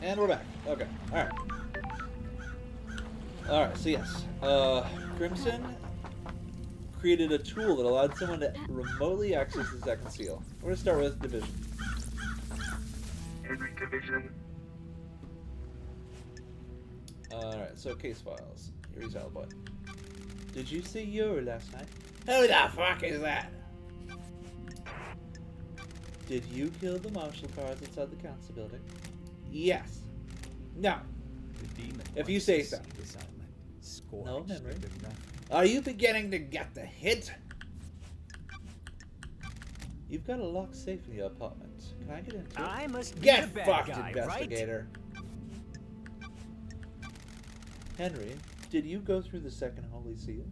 And we're back. Okay. Alright. Alright, so yes. Crimson created a tool that allowed someone to remotely access the second seal. We're going to start with Division. Every division. Alright, so case files. Here's Alboy. Did you see Yuri last night? Who the fuck is that? Did you kill the marshal cars outside the council building? Yes. No. If you say so. No memory. Are you beginning to get the hint? You've got a locked safe in your apartment. Can I get into it? I must be Get the bad fucked, guy, investigator. Henry, did you go through the second holy seal?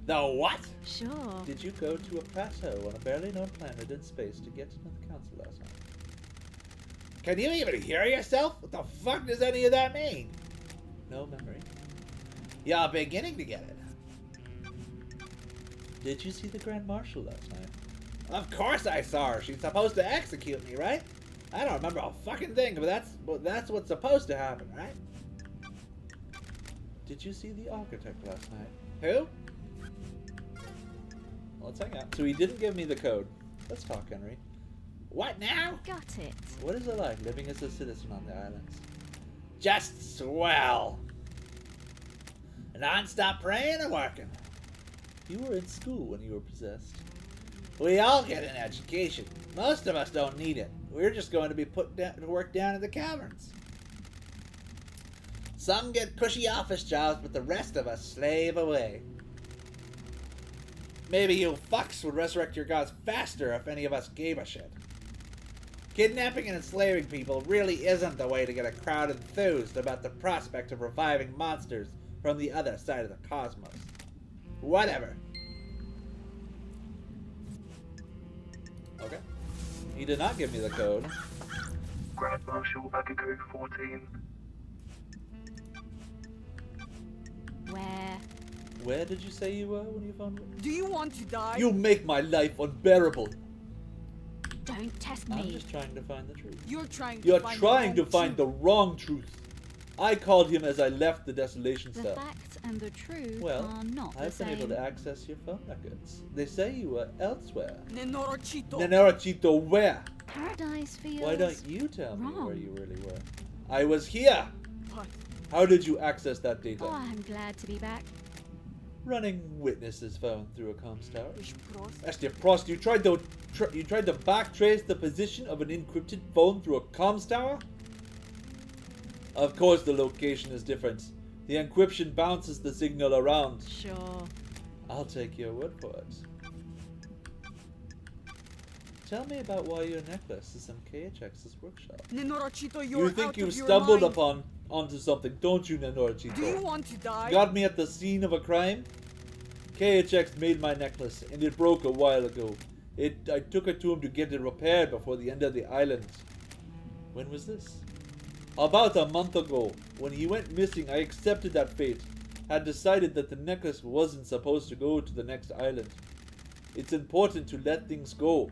The what? Sure. Did you go to a plateau on a barely known planet in space to get to know the council last night? Can you even hear yourself? What the fuck does any of that mean? No memory. You're beginning to get it. Did you see the Grand Marshal last night? Of course I saw her. She's supposed to execute me, right? I don't remember a fucking thing, but that's what's supposed to happen, right? Did you see the architect last night? Who? Let's hang out. So he didn't give me the code. Let's talk, Henry. What now? Got it. What is it like living as a citizen on the islands? Just swell. Non-stop praying and working. You were in school when you were possessed. We all get an education. Most of us don't need it. We're just going to be put down to work down in the caverns. Some get cushy office jobs, but the rest of us slave away. Maybe you fucks would resurrect your gods faster if any of us gave a shit. Kidnapping and enslaving people really isn't the way to get a crowd enthused about the prospect of reviving monsters from the other side of the cosmos. Whatever. Okay. He did not give me the code. Grand Marshal Akiko 14. Where? Where did you say you were when you found me? Do you want to die? You make my life unbearable. Don't test me. I'm just trying to find the truth. You're trying You're to find trying the to find the wrong truth. I called him as I left the desolation The cell. facts and the truth Well, are not the I've been same. able to access your phone records. They say you were elsewhere. Nenorochito. Nenorochito, where? Paradise feels Why don't you tell me where wrong. you really were? I was here. What? How did you access that data? Oh, I'm glad to be back. Running witnesses phone through a comms tower. Ich prost. That's the prost. You tried to backtrace the position of an encrypted phone through a comms tower? Of course the location is different. The encryption bounces the signal around. Sure. I'll take your word for it. Tell me about why your necklace is in KHX's workshop. Nenorochito, you're You think out you of your stumbled mind. onto something, don't you, Nenorochito? Do you want to die? Got me at the scene of a crime? KHX made my necklace, and it broke a while ago. I took it to him to get it repaired before the end of the island. When was this? About a month ago. When he went missing, I accepted that fate. Had decided that the necklace wasn't supposed to go to the next island. It's important to let things go.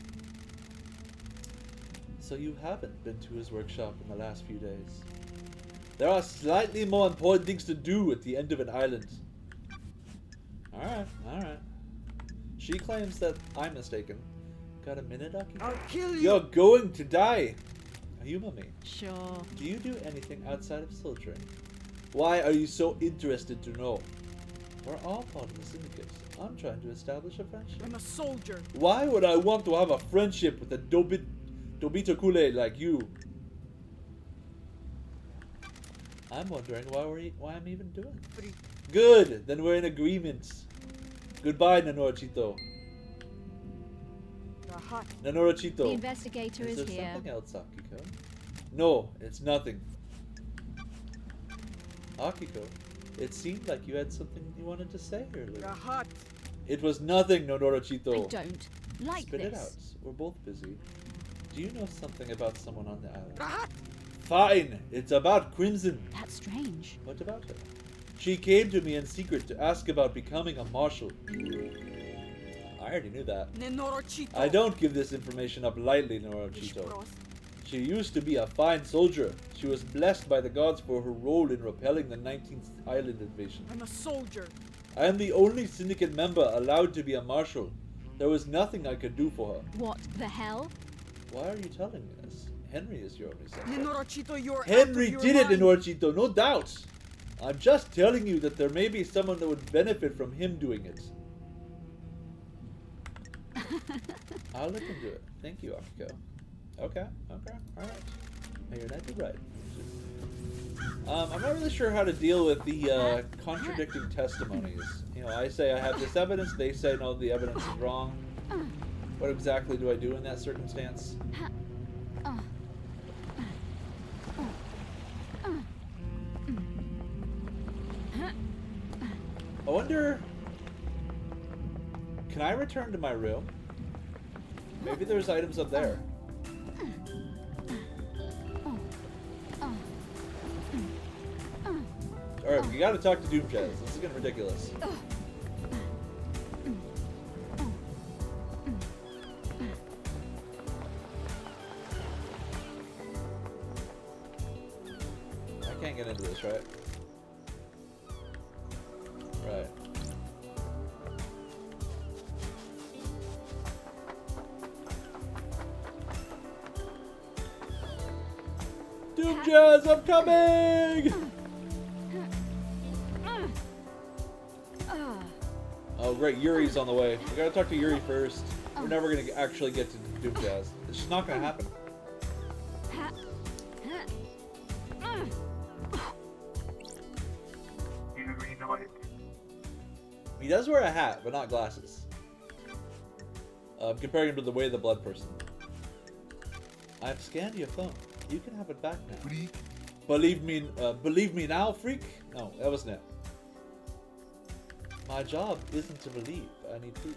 So you haven't been to his workshop in the last few days. There are slightly more important things to do at the end of an island. Alright. She claims that I'm mistaken. Got a minute, Aki? I'll kill you. You're going to die! Humor me. Sure. Do you do anything outside of soldiering? Why are you so interested to know? We're all part of the syndicate. I'm trying to establish a friendship. I'm a soldier. Why would I want to have a friendship with a Dobitocule like you? I'm wondering why I'm even doing this. Free. Good, then we're in agreement. Goodbye, Nenorochito. Rahat. Nenorochito. The investigator Is is there here. something else, Akiko? No, it's nothing. Akiko, it seemed like you had something you wanted to say earlier. Rahat. It was nothing, Nenorochito. I don't like Spit this. it out. We're both busy. Do you know something about someone on the island? Rahat. Fine, it's about Crimson. That's strange. What about her? She came to me in secret to ask about becoming a marshal. I already knew that. Nenorochito. I don't give this information up lightly, Ich Nenorochito. prost. She used to be a fine soldier. She was blessed by the gods for her role in repelling the 19th island invasion. I'm a soldier. I am the only syndicate member allowed to be a marshal. There was nothing I could do for her. What the hell? Why are you telling me this? Henry is your only son. Lenorachito, you're out Henry of your did it, mind. Lenorachito, no doubt. I'm just telling you that there may be someone that would benefit from him doing it. I'll look into it. Thank you, Akiko. Okay, alright. Hey, you're not too right. I'm not really sure how to deal with the contradicting testimonies. You know, I say I have this evidence, they say no, the evidence is wrong. What exactly do I do in that circumstance? I wonder... Can I return to my room? Maybe there's items up there. Alright, we gotta talk to Doom Jazz. This is getting ridiculous. I can't get into this, right? Right. Doom Jazz, I'm coming! Oh great, Yuri's on the way. We gotta talk to Yuri first. We're never gonna actually get to Doom Jazz. It's just not gonna happen. Yuri Knight. He does wear a hat, but not glasses. Comparing him to the Way of the Blood person. I've scanned your phone. You can have it back now. Freak. Believe me now, freak? No, that wasn't it. My job isn't to believe. I need proof.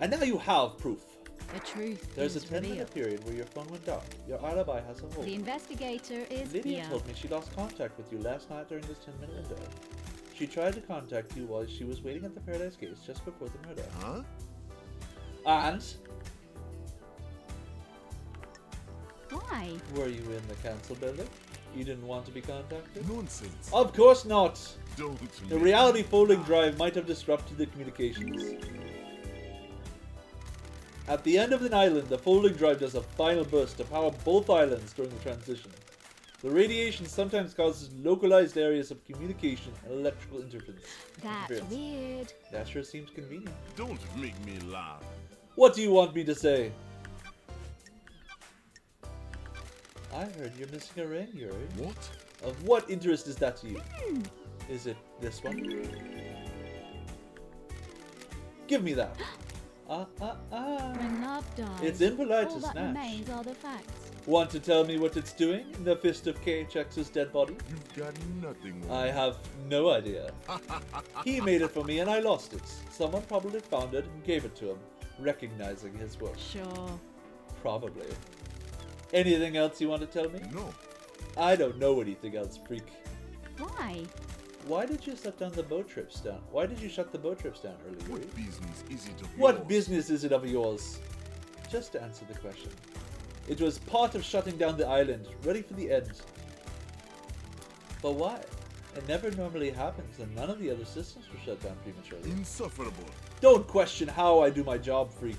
And now you have proof. The truth There's a is 10-minute revealed. period where your phone went dark. Your alibi has a hole. The investigator is Lydia here. told me she lost contact with you last night during this 10-minute window. She tried to contact you while she was waiting at the Paradise Gates just before the murder. Huh? And Why? were you in the council building? You didn't want to be contacted? Nonsense. Of course not! Don't The make reality me folding laugh. drive might have disrupted the communications. At the end of an island, the folding drive does a final burst to power both islands during the transition. The radiation sometimes causes localized areas of communication and electrical interference. That's weird. That sure seems convenient. Don't make me laugh. What do you want me to say? I heard you're missing a ring, Yuri. What? Of what interest is that to you? Is it this one? Give me that. When love dies, It's impolite all to that snatch. remains are the facts. Want to tell me what it's doing in the fist of KHX's dead body? You've got nothing. I have no idea. He made it for me and I lost it. Someone probably found it and gave it to him, recognizing his work. Sure. Probably. Anything else you want to tell me? No. I don't know anything else, freak. Why? Why did you shut down the boat trips down? Why did you shut the boat trips down earlier? What business is it of What yours? business is it of yours? Just answer the question. It was part of shutting down the island, ready for the end. But why? It never normally happens, and none of the other systems were shut down prematurely. Insufferable. Don't question how I do my job, freak.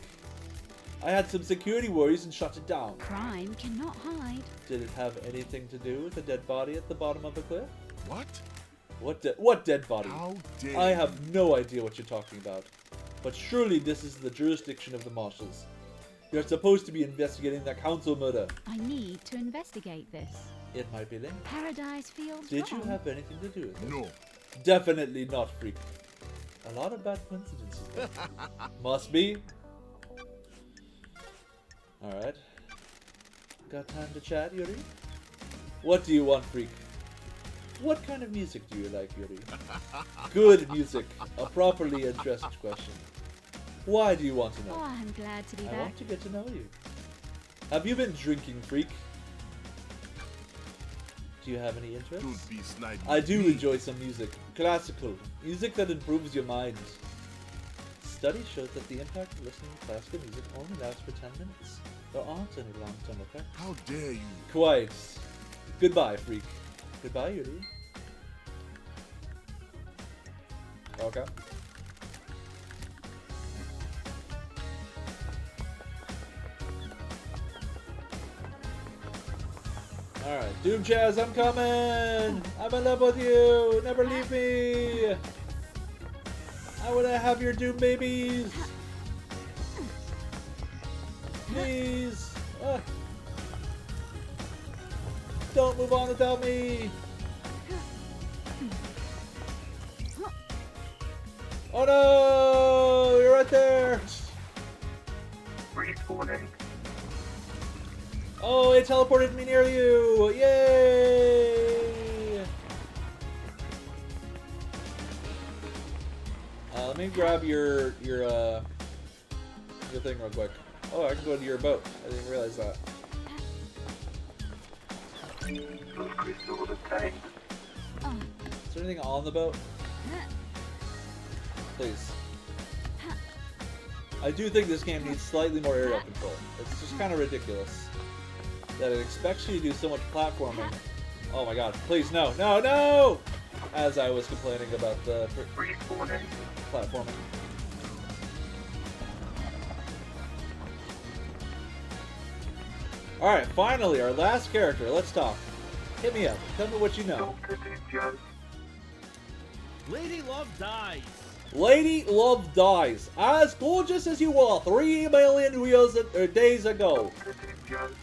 I had some security worries and shut it down. Crime cannot hide. Did it have anything to do with a dead body at the bottom of the cliff? What? What dead body? How dare I you. have no idea what you're talking about. But surely this is the jurisdiction of the marshals. You're supposed to be investigating the council murder. I need to investigate this. It might be linked. Paradise feels Did you wrong. have anything to do with it? No. Definitely not, freak. A lot of bad coincidences there. Must be. Alright. Got time to chat, Yuri? What do you want, freak? What kind of music do you like, Yuri? Good music. A properly addressed question. Why do you want to know? Oh, I'm glad to be I back. want to get to know you. Have you been drinking, freak? Do you have any interest? Don't be snide. I with do me. enjoy some music. Classical. Music that improves your mind. Studies show that the impact of listening to classical music only lasts for 10 minutes. There aren't any long-term effects. How dare you? Quite. Goodbye, freak. Goodbye, Yuri. Okay. Alright, Doom Jazz, I'm coming! I'm in love with you! Never leave me! I wanna have your Doom babies! Please! Don't move on without me! Oh no! You're right there! Respawning. Oh, it teleported me near you! Yay! Let me grab your thing real quick. Oh, I can go to your boat. I didn't realize that. Those crystals obtained. Is there anything on the boat? Please. I do think this game needs slightly more aerial control. It's just kind of ridiculous that it expects you to do so much platforming. Oh my god, please, no, no, no! As I was complaining about the Respawning. platforming. Alright, finally, our last character. Let's talk. Hit me up. Tell me what you know. Dr. Doom Lady Love dies. Lady Love dies. As gorgeous as you were 3 million days ago. Dr. Doom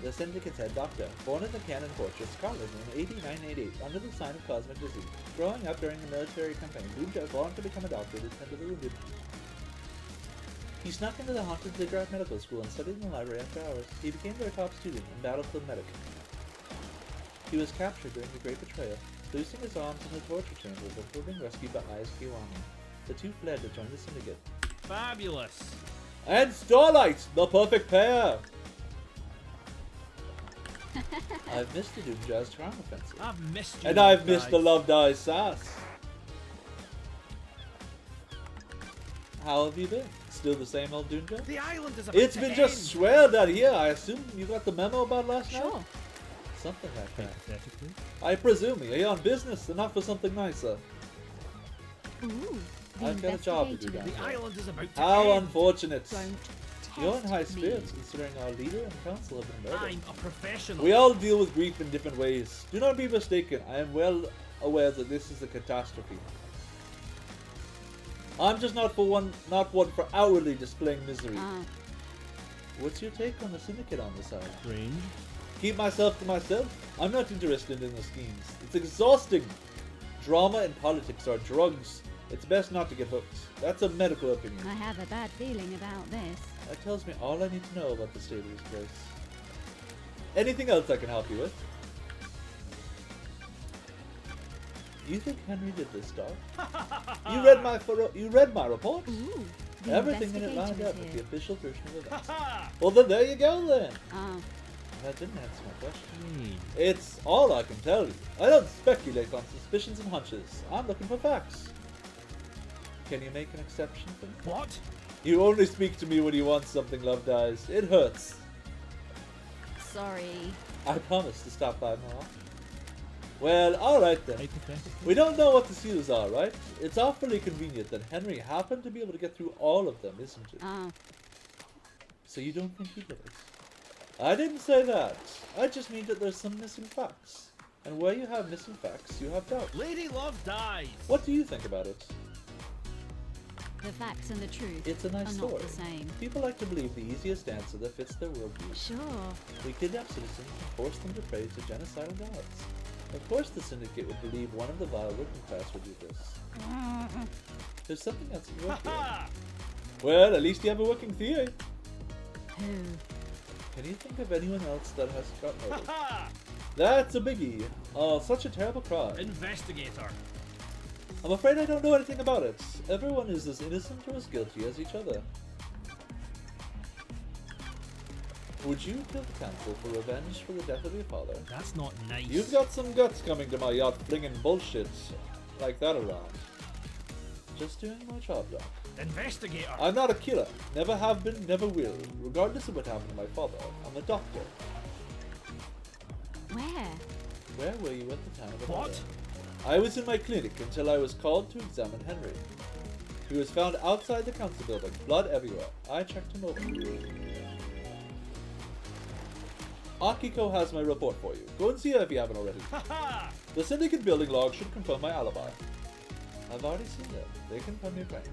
The Syndicate's head doctor, born in the Cannon Fortress, Scotland in 8988, under the sign of cosmic disease. Growing up during the military campaign, Doomjaz longed to become a doctor to tend to the wounded. He snuck into the haunted Ziggurat Medical School and studied in the library after hours. He became their top student and battled the medic. He was captured during the Great Betrayal, losing his arms in the torture chamber before being rescued by Ayaz Kiwami. The two fled to join the Syndicate. Fabulous. And Starlight, the perfect pair! I've missed the Doomjaz charm offensive. I've missed you. And I've Love missed the Dies. Love Dies sass. How have you been? Still the same old Doomjaz? The island is about It's to been end. just swelled out here. I assume you got the memo about last night? Sure. Something like that. Hypothetically. I presume you're here on business and not for something nicer. Ooh. The I've got a job to do investigator down The here. island is about to How end. unfortunate. Don't You're in high test me. spirits considering our leader and council have been murdered. I'm a professional. We all deal with grief in different ways. Do not be mistaken. I am well aware that this is a catastrophe. I'm just not one for outwardly displaying misery. Ah, What's your take on the Syndicate on the side? Strange. Keep myself to myself. I'm not interested in the schemes. It's exhausting. Drama and politics are drugs. It's best not to get hooked. That's a medical opinion. I have a bad feeling about this. That tells me all I need to know about the state of this place. Anything else I can help you with? You think Henry did this, Doc? You read my report? Ooh. The Everything in it investigator lined is up with the here. official version of events. Ha Well, then there you go then. Ah, That didn't answer my question. Hmm. It's all I can tell you. I don't speculate on suspicions and hunches. I'm looking for facts. Can you make an exception for me? What? You only speak to me when you want something, Love Dies. It hurts. sorry. I promise to stop by more. Well, alright then. Hypothetically. We don't know what the seals are, right? It's awfully convenient that Henry happened to be able to get through all of them, isn't it? Ah, So you don't think he did it? I didn't say that. I just mean that there's some missing facts. And where you have missing facts, you have doubt. Lady Love dies. What do you think about it? the facts and the truth It's a nice are story. not the same. People like to believe the easiest answer that fits their worldview. Sure. We kidnap citizens and force them to pray to genocidal gods. Of course the Syndicate would believe one of the vile working class would do this. There's something else at work here. Ha Well, at least you have a working theory. Who? Can you think of anyone else that has got murdered? ha! That's a biggie. Oh, such a terrible crime. Investigator. I'm afraid I don't know anything about it. Everyone is as innocent or as guilty as each other. Would you kill the council for revenge for the death of your father? That's not nice. You've got some guts coming to my yacht flinging bullshit like that around. Just doing my job, Doc. Investigator. I'm not a killer. Never have been, never will. Regardless of what happened to my father, I'm a doctor. Where? Where were you at the time of the What? murder? I was in my clinic until I was called to examine Henry. He was found outside the council building, blood everywhere. I checked him over. Akiko has my report for you. Go and see her if you haven't already. Haha! The syndicate building log should confirm my alibi. I've already seen them. They confirm your claim.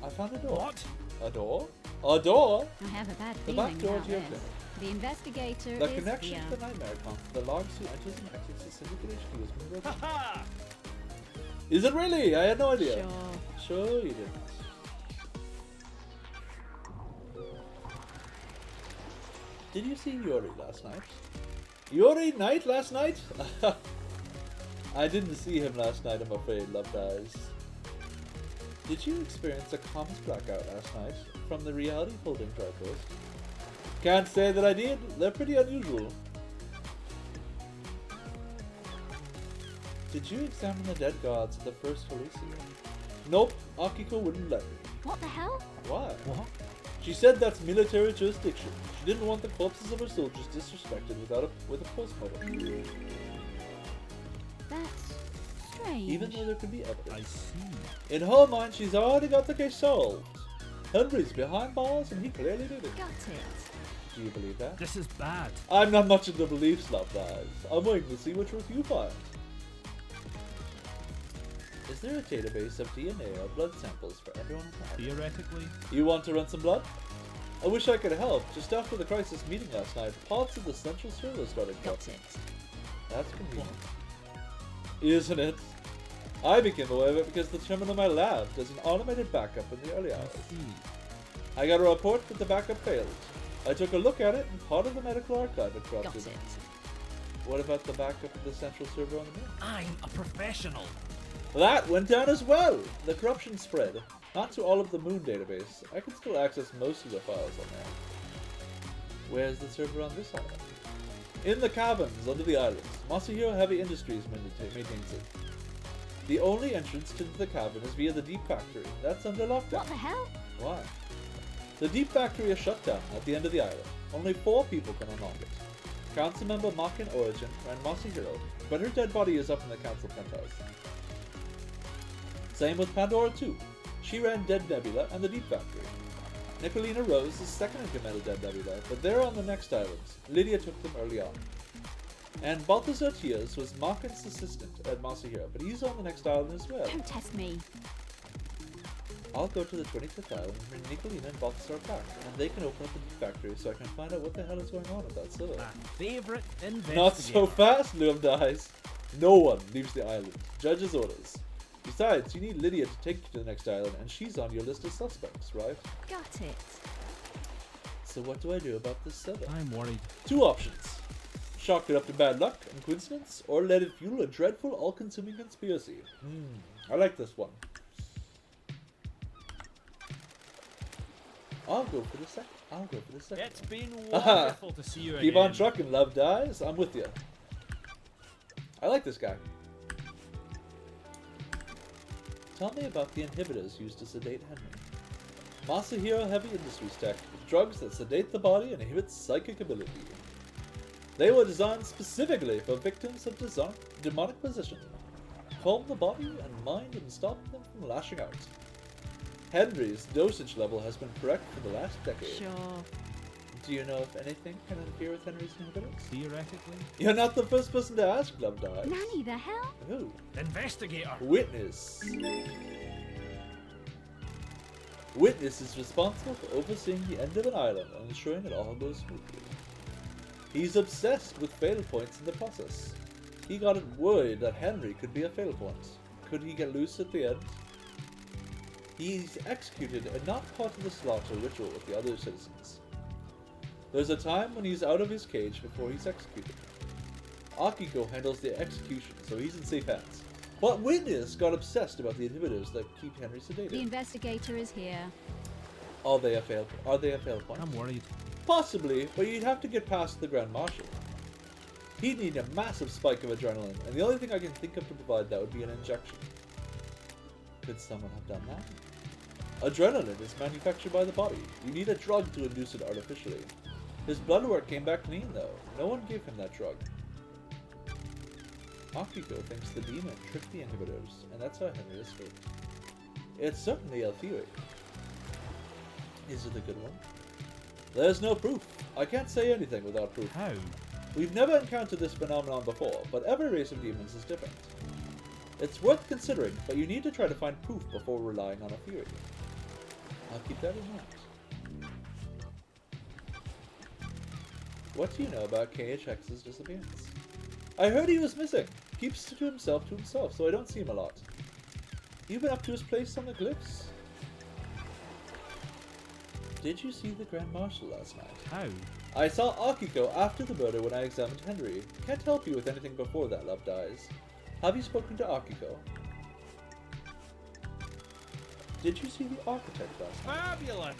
I found a door. What? A door? A door? I have a bad The feeling back door about to your this. clinic. The investigator The is connection here. to the nightmare con. The logs who enters and exits the syndicate HQ has been broken. Haha! Is it really? I had no idea. Sure. Sure you didn't. Did you see Yuri last night? Yuri night last night? I didn't see him last night, I'm afraid, Love Dies. Did you experience a comms blackout last night from the reality holding tripost? Can't say that I did. They're pretty unusual. Did you examine the dead gods at the first Holysium? Nope, Akiko wouldn't let me. What the hell? Why? What? She said that's military jurisdiction. She didn't want the corpses of her soldiers disrespected with a postmortem. That's strange. Even though there could be I evidence. see. In her mind, she's already got the case solved. Henry's behind bars and he clearly did it. Got it. Do you believe that? This is bad. I'm not much into beliefs, Love Dies. I'm waiting to see what truth you find. Is there a database of DNA or blood samples for everyone in the island? Theoretically. You want to run some blood? I wish I could help. Just after the crisis meeting last night, parts of the central server started Got corrupting. it. That's convenient. Isn't it? I became aware of it because the chairman of my lab does an automated backup in the early I hours. see. I got a report that the backup failed. I took a look at it and part of the medical archive had Got corrupted. it. What about the backup of the central server on the moon? I'm a professional. That went down as well! The corruption spread. Not to all of the moon database. I can still access most of the files on there. Where's the server on this island? In the caverns under the islands. Masahiro Heavy Industries maintains it. The only entrance to the cavern is via the Deep Factory. That's under lockdown. What the hell? Why? The Deep Factory is shut down at the end of the island. Only 4 people can unlock it. Council member Makin Origin and Masahiro, but her dead body is up in the council penthouse. Same with Pandora 2. She ran Dead Nebula and the Deep Factory. Nicolina Rose is second in command of Dead Nebula, but they're on the next islands. Lydia took them early on. And Balthazar Tias was Makin's assistant at Masahiro, but he's on the next island as well. Don't test me. I'll go to the 25th island and bring Nicolina and Balthazar back, and they can open up the Deep Factory so I can find out what the hell is going on at that server. My favorite investigator. Not so fast, Liam dies. No one leaves the island. Judge's orders. Besides, you need Lydia to take you to the next island, and she's on your list of suspects, right? Got it. So what do I do about this server? I'm worried. 2 options. Chalk it up to bad luck and coincidence, or let it fuel a dreadful, all-consuming conspiracy. I like this one. I'll go for the second. It's one. been wonderful to see you again. Keep on trucking, Love Dies. I'm with you. I like this guy. Tell me about the inhibitors used to sedate Henry. Masahiro Heavy Industries tech, drugs that sedate the body and inhibit psychic ability. They were designed specifically for victims of demonic possession. Calm the body and mind and stop them from lashing out. Henry's dosage level has been correct for the last decade. Sure. Do you know if anything can interfere with Henry's inhibitors? Theoretically. You're not the first person to ask, Love Dies. Nanny, the hell? Who? Investigator. Witness. Witness is responsible for overseeing the end of an island and ensuring it all goes smoothly. He's obsessed with fail points in the process. He got worried that Henry could be a fail point. Could he get loose at the end? He's executed and not part of the slaughter ritual with the other citizens. There's a time when he's out of his cage before he's executed. Akiko handles the execution, so he's in safe hands. But Witness got obsessed about the inhibitors that keep Henry The sedated. investigator is here. Are they a fail point? I'm worried. Possibly, but you'd have to get past the Grand Marshal. He'd need a massive spike of adrenaline, and the only thing I can think of to provide that would be an injection. could someone have done that? Adrenaline is manufactured by the body. You need a drug to induce it artificially. His blood work came back clean though. No one gave him that drug. Akiko thinks the demon tricked the inhibitors, and that's how Henry escaped. It's certainly a theory. Is it a good one? There's no proof. I can't say anything without proof. How? We've never encountered this phenomenon before, but every race of demons is different. It's worth considering, but you need to try to find proof before relying on a theory. I'll keep that in mind. What do you know about KHX's disappearance? I heard he was missing. Keeps to himself, so I don't see him a lot. You been up to his place on the glyphs? Did you see the Grand Marshal last night? How? I saw Akiko after the murder when I examined Henry. Can't help you with anything before that love dies. Have you spoken to Akiko? Did you see the architect last night? Fabulous!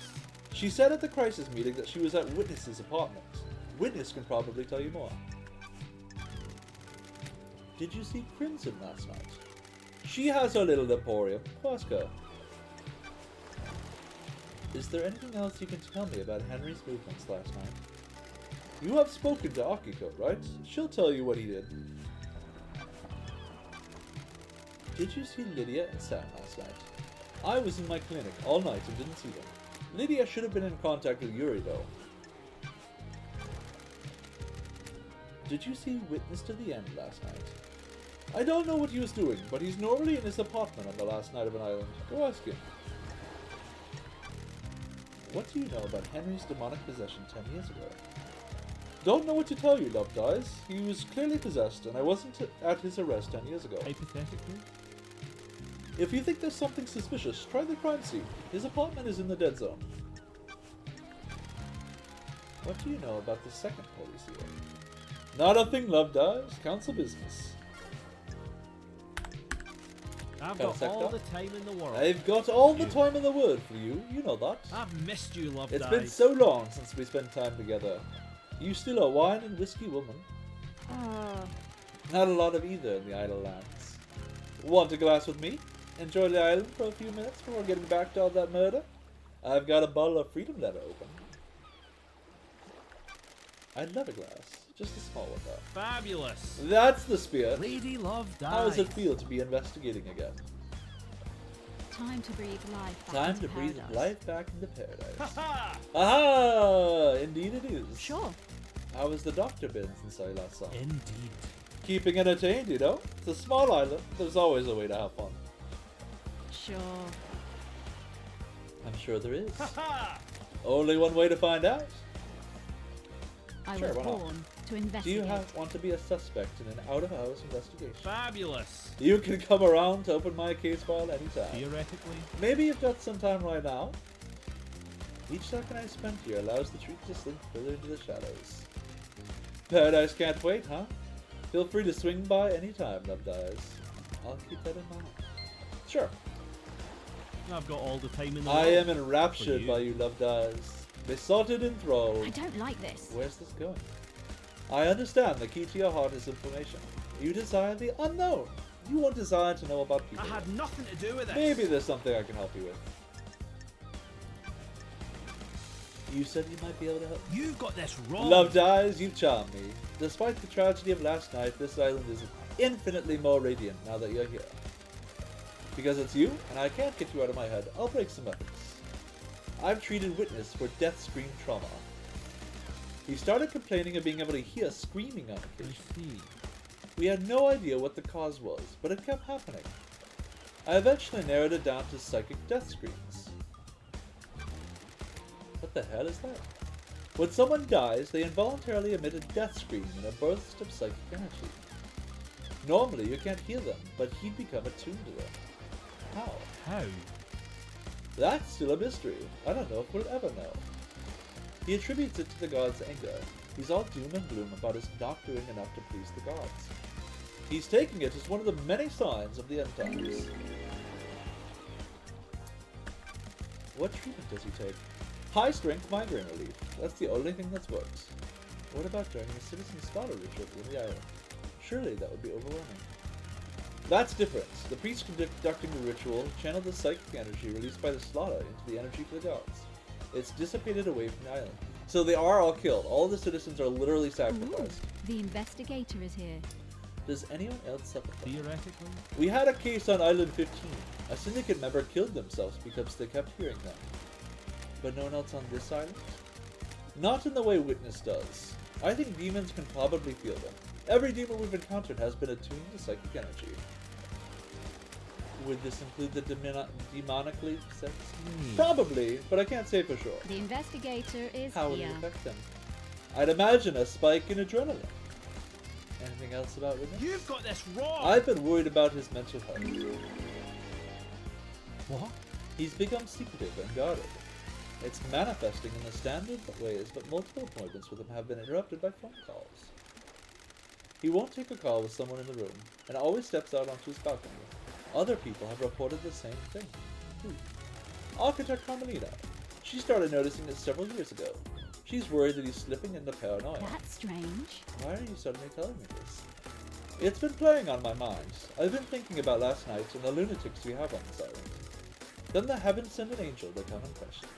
She said at the crisis meeting that she was at Witness's apartment. Witness can probably tell you more. Did you see Crimson last night? She has her little emporium. Ask her. Is there anything else you can tell me about Henry's movements last night? You have spoken to Akiko, right? She'll tell you what he did. Did you see Lydia and Sam last night? I was in my clinic all night and didn't see them. Lydia should have been in contact with Yuri, though. Did you see Witness to the End last night? I don't know what he was doing, but he's normally in his apartment on the last night of an island. Go ask him. What do you know about Henry's demonic possession 10 years ago? Don't know what to tell you, Love Dies. He was clearly possessed, and I wasn't at his arrest 10 years ago. Hypothetically? If you think there's something suspicious, try the crime scene. His apartment is in the dead zone. What do you know about the second holy seal? Not a thing, Love Dies. Council business. I've got all the time in the world. I've got all the time in the world for you. You know that. I've missed you, Love It's Dies. been so long since we spent time together. You still a wine and whiskey woman. Not a lot of either in the Idle Lands. Want a glass with me? Enjoy the island for a few minutes before getting back to all that murder? I've got a bottle of Freedom Letter open. I'd love a glass. Just a small one, though. Fabulous! That's the spirit. Lady Love Dies. How does it feel to be investigating again? Time to breathe life back Time into to breathe paradise. life back into paradise. Ha Aha! Indeed it is. Sure. How has the doctor been since I last saw him? Indeed. Keeping entertained, you know? It's a small island. There's always a way to have fun. Sure. I'm sure there is. Ha Only one way to find out. I Sure, was why not? born to Do investigate. you want to be a suspect in an out-of-hours investigation? Fabulous! You can come around to open my case file anytime. Theoretically. Maybe you've got some time right now. Each second I spend here allows the truth to slink further into the shadows. Paradise can't wait, huh? Feel free to swing by anytime, Love Dies. I'll keep that in mind. Sure. I've got all the time in the I world. am enraptured you. by you, Love Dies. Besotted, enthralled. I don't like this. Where's this going? I understand the key to your heart is information. You desire the unknown. You want desire to know about people. I had nothing to do with it. Maybe there's something I can help you with. You said you might be able to help. You got this wrong. Love Dies, you've charmed me. Despite the tragedy of last night, this island is infinitely more radiant now that you're here. Because it's you, and I can't get you out of my head, I'll break some ethics. I've treated Witness for death scream trauma. He started complaining of being able to hear screaming on I occasion. see. We had no idea what the cause was, but it kept happening. I eventually narrowed it down to psychic death screams. What the hell is that? When someone dies, they involuntarily emit a death scream in a burst of psychic energy. Normally, you can't hear them, but he'd become attuned to them. How? How? That's still a mystery. I don't know if we'll ever know. He attributes it to the gods' anger. He's all doom and gloom about us not doing enough to please the gods. He's taking it as one of the many signs of the end times. What treatment does he take? High-strength migraine relief. That's the only thing that's worked. What about joining a citizen scholarly trip in the island? Surely that would be overwhelming. That's different. The priest conducting the ritual channeled the psychic energy released by the slaughter into the energy for the gods. It's dissipated away from the island. So they are all killed. All the citizens are literally Ooh, sacrificed. the investigator is here. Does anyone else suffer from it? Theoretically. We had a case on Island 15. A syndicate member killed themselves because they kept hearing them. But no one else on this island? Not in the way Witness does. I think demons can probably feel them. Every demon we've encountered has been attuned to psychic energy. Would this include the demonically possessed? Probably, but I can't say for sure. The investigator is How would here. it affect them? I'd imagine a spike in adrenaline. Anything else about Witness? You've got this wrong. I've been worried about his mental health. What? He's become secretive and guarded. It's manifesting in the standard ways, but multiple appointments with him have been interrupted by phone calls. He won't take a call with someone in the room, and always steps out onto his balcony. Other people have reported the same thing. Architect Carmelita. She started noticing it several years ago. She's worried that he's slipping into paranoia. That's strange. Why are you suddenly telling me this? It's been playing on my mind. I've been thinking about last night and the lunatics we have on this island. Then the heavens send an angel to come and question me.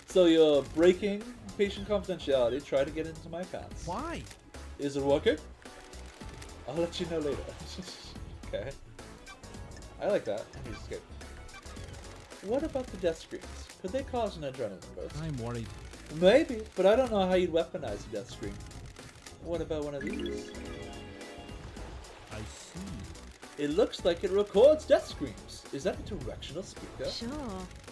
So you're breaking patient confidentiality, try to get into my pants. Why? Is it working? I'll let you know later. Okay. I like that. He's escaped. What about the death screams? Could they cause an adrenaline burst? I'm worried. Maybe, but I don't know how you'd weaponize a death scream. What about one of these? I see. It looks like it records death screams. Is that a directional speaker? Sure.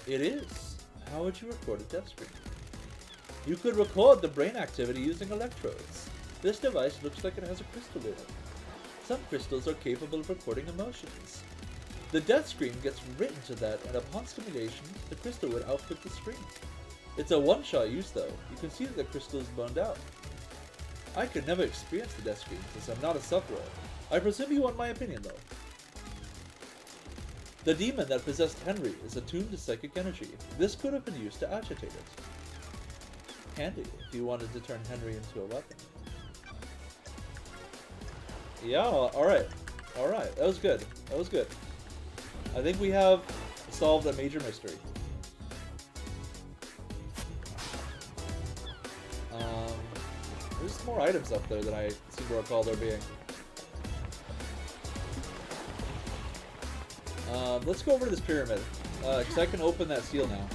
It is. How would you record a death scream? You could record the brain activity using electrodes. This device looks like it has a crystal in it. Some crystals are capable of recording emotions. The death scream gets written to that, and upon stimulation, the crystal would output the scream. It's a one-shot use though. You can see that the crystal is burned out. I could never experience the death scream since I'm not a sufferer. I presume you want my opinion though. The demon that possessed Henry is attuned to psychic energy. This could have been used to agitate it. Handy if you wanted to turn Henry into a weapon. Yeah, alright. Alright, that was good. That was good. I think we have solved a major mystery. There's some more items up there than I seem to recall there being. Let's go over to this pyramid, because I can open that seal now.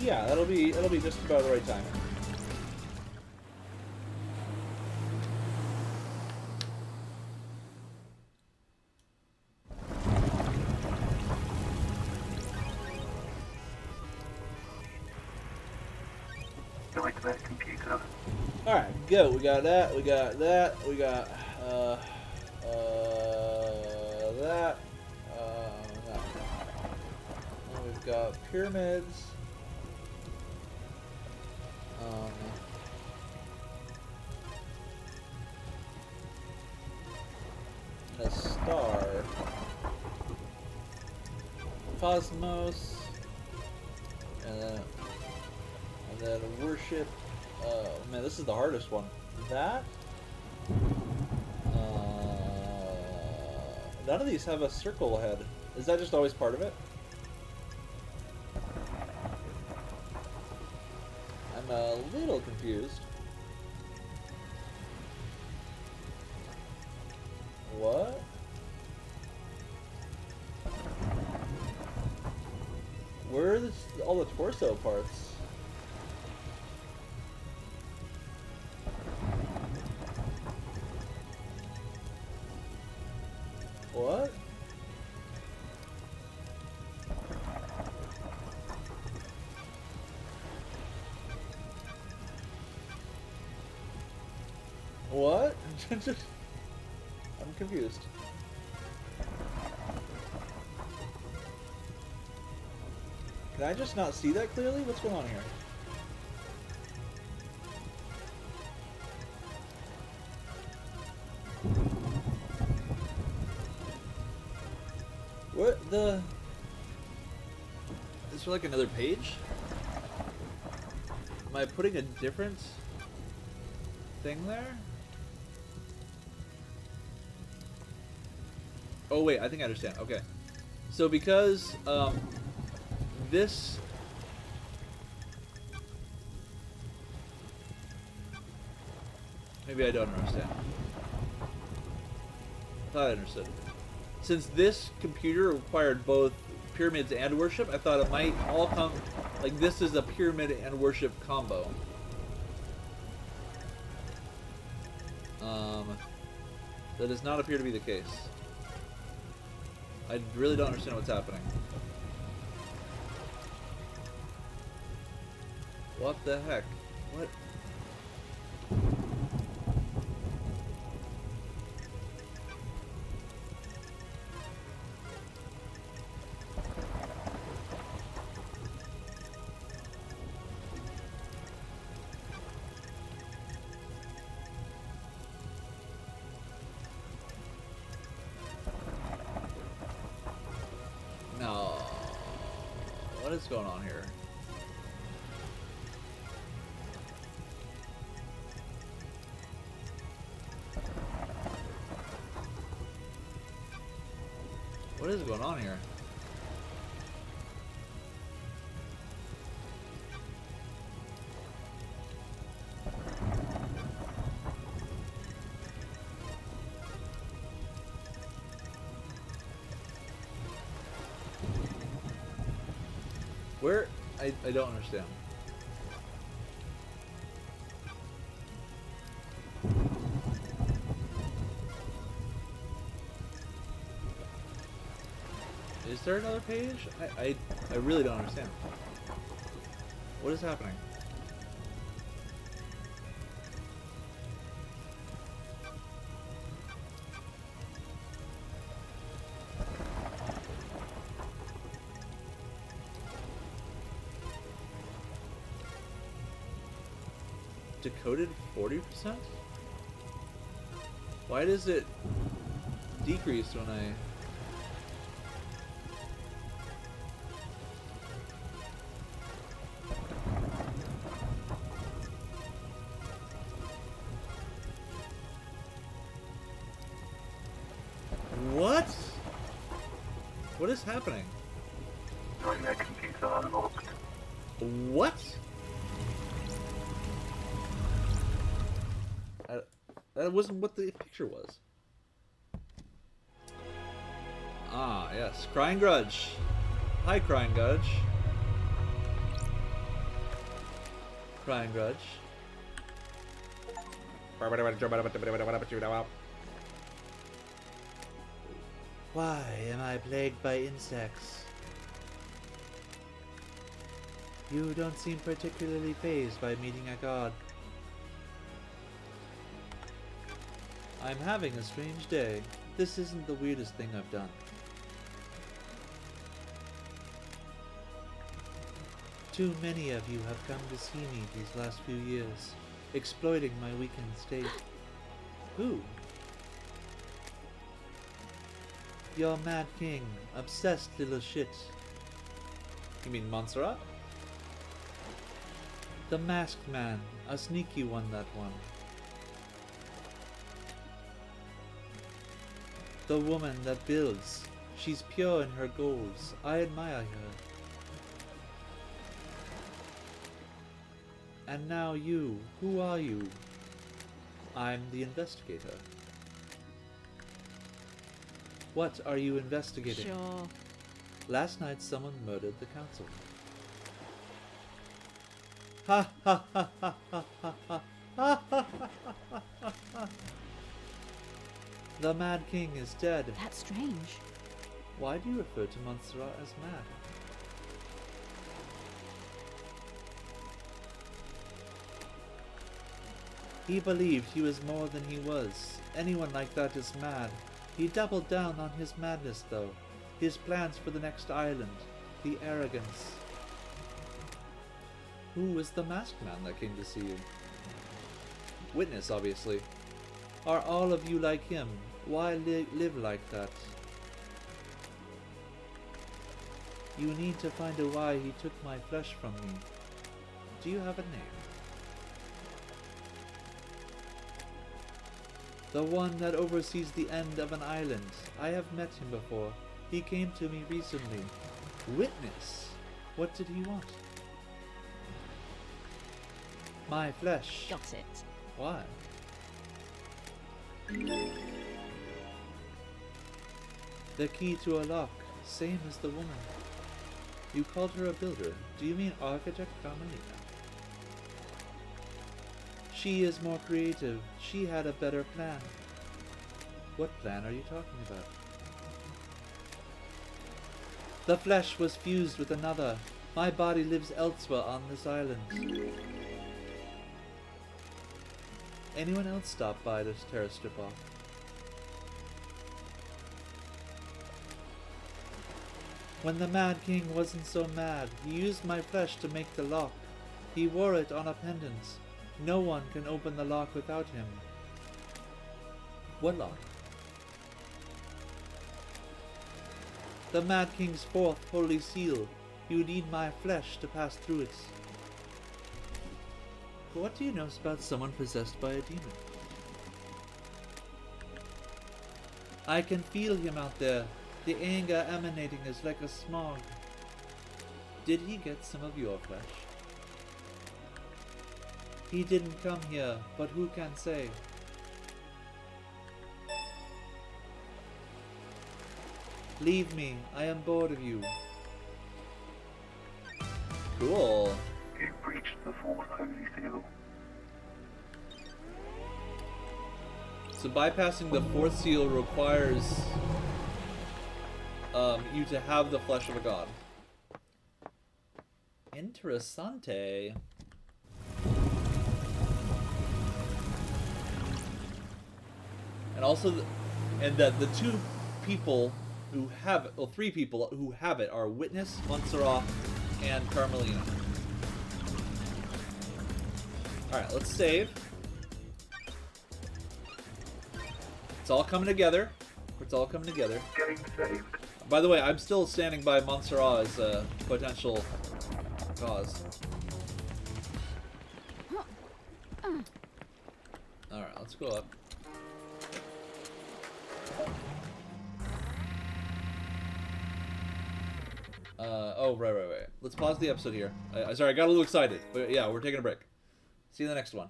Yeah, that'll be just about the right time. Nightmare computer. Alright, go. We got that, we got that, we got, that, that. And we've got pyramids. And a star. Cosmos. And then worship. Man, this is the hardest one. That. None of these have a circle head. Is that just always part of it? I'm a little confused. What? Where are all the torso parts? What? What? I'm confused. Can I just not see that clearly? What's going on here? What the? Is there like another page? Am I putting a different thing there? Oh wait, I think I understand. Okay. So because this maybe I don't understand. I thought I understood. Since this computer required both pyramids and worship, I thought it might all come like this is a pyramid and worship combo. That does not appear to be the case. I really don't understand what's happening. What the heck? What? No. What is going on here? What is going on here? Where? I don't understand. Is there another page? I really don't understand. What is happening? Decoded 40%? Why does it decrease when I... What? What is happening? Join their computer unlocked. What? That wasn't what the picture was. Ah, yes. Crying Grudge. Hi, Crying Grudge. Crying Grudge. Why am I plagued by insects? You don't seem particularly fazed by meeting a god. I'm having a strange day. This isn't the weirdest thing I've done. Too many of you have come to see me these last few years, exploiting my weakened state. Who? Your mad king, obsessed little shit. You mean Montserrat? The masked man, a sneaky one, that one. The woman that builds. She's pure in her goals. I admire her. And now you. Who are you? I'm the investigator. What are you investigating? Sure. Last night someone murdered the council. Ha ha ha ha ha ha ha ha ha ha ha. The Mad King is dead. That's strange. Why do you refer to Montserrat as mad? He believed he was more than he was. Anyone like that is mad. He doubled down on his madness, though. His plans for the next island. The arrogance. Who was the masked man that came to see you? Witness, obviously. Are all of you like him? Why live like that? You need to find out why he took my flesh from me. Do you have a name? The one that oversees the end of an island. I have met him before. He came to me recently. Witness? What did he want? My flesh. Got it. Why? The key to a lock. Same as the woman. You called her a builder. Do you mean architect Carmelita? She is more creative. She had a better plan. What plan are you talking about? The flesh was fused with another. My body lives elsewhere on this island. Anyone else stop by this terror strip off? When the Mad King wasn't so mad, he used my flesh to make the lock. He wore it on a pendant. No one can open the lock without him. What lock? The Mad King's fourth holy seal. You need my flesh to pass through it. What do you know about someone possessed by a demon? I can feel him out there. The anger emanating is like a smog. Did he get some of your flesh? He didn't come here, but who can say? Leave me. I am bored of you. Cool. You breached the fourth holy seal. So bypassing the fourth seal requires you to have the flesh of a god. Interessante. And also, that the two people who have it, well, three people who have it are Witness, Montserrat, and Carmelina. Alright, let's save. It's all coming together. It's all coming together. Getting saved. By the way, I'm still standing by Montserrat as a potential cause. Alright, let's go up. Oh, right. Let's pause the episode here. Sorry, I got a little excited. But yeah, we're taking a break. See you in the next one.